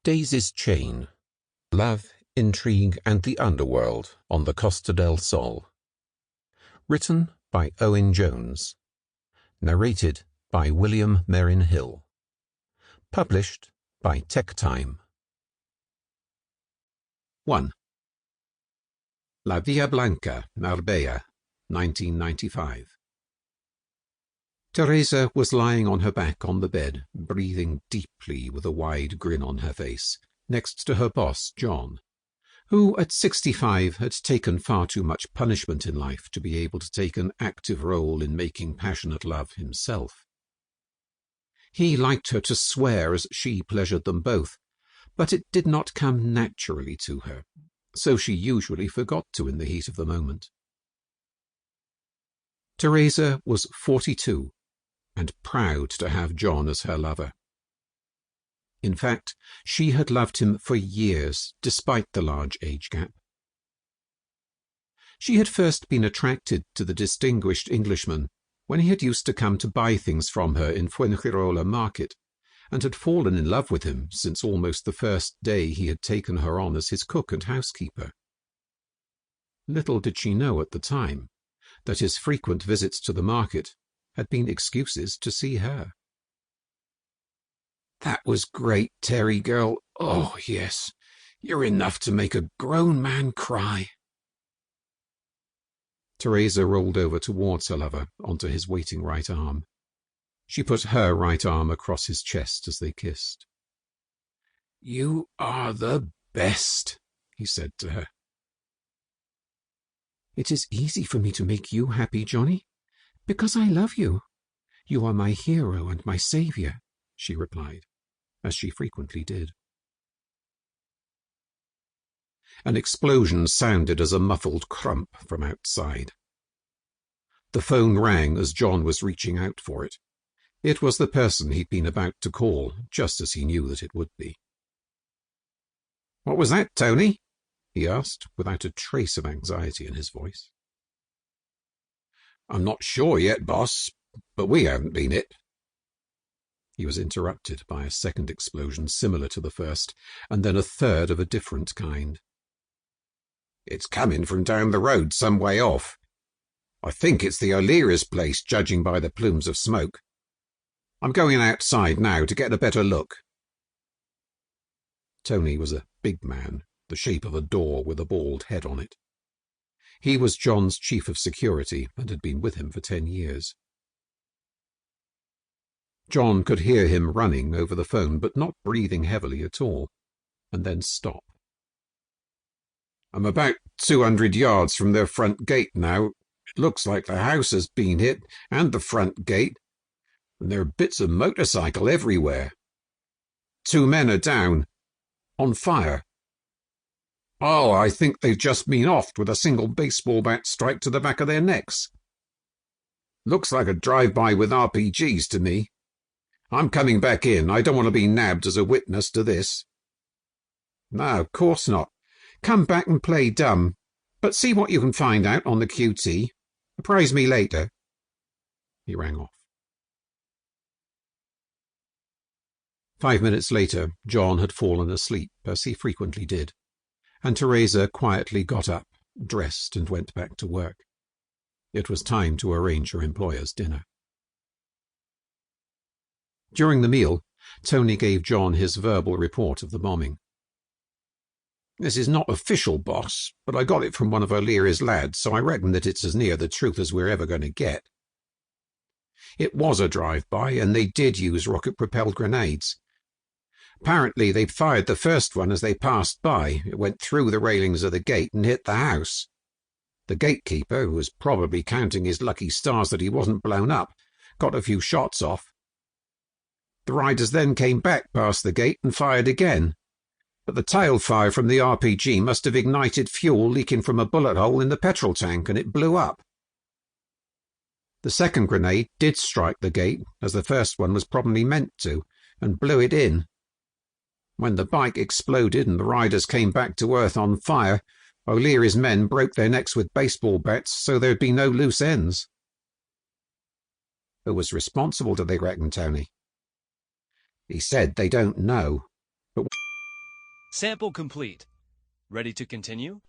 Daisy's Chain. Love, Intrigue and the Underworld on the Costa del Sol. Written by Owen Jones. Narrated by William Merrin Hill. Published by TekTime. 1. La Villa Blanca, Marbella, 1995. Teresa was lying on her back on the bed, breathing deeply with a wide grin on her face, next to her boss, John, who at 65 had taken far too much punishment in life to be able to take an active role in making passionate love himself. He liked her to swear as she pleasured them both, but it did not come naturally to her, so she usually forgot to in the heat of the moment. Teresa was 42, and proud to have John as her lover. In fact, she had loved him for years, despite the large age gap. She had first been attracted to the distinguished Englishman when he had used to come to buy things from her in Fuengirola market, and had fallen in love with him since almost the first day he had taken her on as his cook and housekeeper. Little did she know at the time that his frequent visits to the market had been excuses to see her. "That was great, Terry girl. Oh, yes, you're enough to make a grown man cry." Teresa rolled over towards her lover onto his waiting right arm. She put her right arm across his chest as they kissed. "You are the best," he said to her. "It is easy for me to make you happy, Johnny, because I love you. You are my hero and my savior," she replied, as she frequently did. An explosion sounded as a muffled crump from outside. The phone rang as John was reaching out for it. It was the person he'd been about to call, just as he knew that it would be. "What was that, Tony?" he asked, without a trace of anxiety in his voice. "I'm not sure yet, boss, but we haven't been hit." He was interrupted by a second explosion similar to the first, and then a third of a different kind. "It's coming from down the road some way off. I think it's the S.R.L.'s place, judging by the plumes of smoke. I'm going outside now to get a better look." Tony was a big man, the shape of a door with a bald head on it. He was John's chief of security and had been with him for 10 years. John could hear him running over the phone, but not breathing heavily at all, and then stop. "I'm about 200 yards from their front gate now. It looks like the house has been hit, and the front gate, and there are bits of motorcycle everywhere. 2 men are down, on fire. Oh, I think they've just been offed with a single baseball bat strike to the back of their necks. Looks like a drive-by with RPGs to me. I'm coming back in. I don't want to be nabbed as a witness to this." "No, of course not. Come back and play dumb, but see what you can find out on the QT. Apprise me later." He rang off. 5 minutes later, John had fallen asleep, as he frequently did, and Teresa quietly got up, dressed, and went back to work. It was time to arrange her employer's dinner. During the meal, Tony gave John his verbal report of the bombing. "This is not official, boss, but I got it from one of O'Leary's lads, so I reckon that it's as near the truth as we're ever going to get. It was a drive-by, and they did use rocket-propelled grenades. Apparently they fired the first one as they passed by. It went through the railings of the gate and hit the house. The gatekeeper, who was probably counting his lucky stars that he wasn't blown up, got a few shots off. The riders then came back past the gate and fired again, but the tail fire from the RPG must have ignited fuel leaking from a bullet hole in the petrol tank, and it blew up. The second grenade did strike the gate, as the first one was probably meant to, and blew it in. When the bike exploded and the riders came back to earth on fire, O'Leary's men broke their necks with baseball bats so there'd be no loose ends." "Who was responsible, do they reckon, Tony?" "He said they don't know, but Sample complete. Ready to continue?